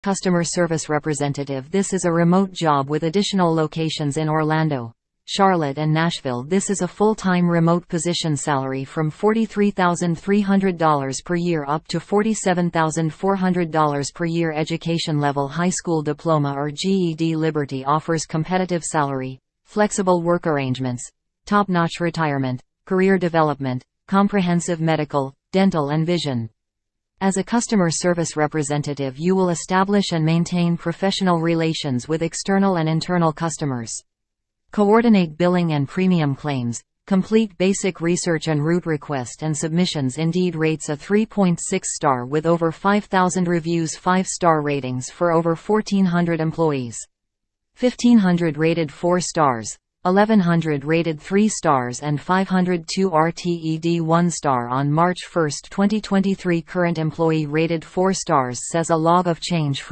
Customer service representative. This is a remote job with additional locations in Orlando, Charlotte and Nashville. This is a full-time remote position. Salary from $43,300 per year up to $47,400 per year. Education level high school diploma or GED. Liberty offers competitive salary, flexible work arrangements, top-notch retirement, career development, comprehensive medical, dental and vision. As a customer service representative, you will establish and maintain professional relations with external and internal customers. Coordinate billing and premium claims. Complete basic research and route request and submissions. Indeed rates a 3.6 star with over 5,000 reviews. 5-star ratings for over 1,400 employees. 1,500 rated 4 stars. 1,100 rated 3 stars and 502 RTED 1 star on March 1, 2023. Current employee rated 4 stars. Says a log of change from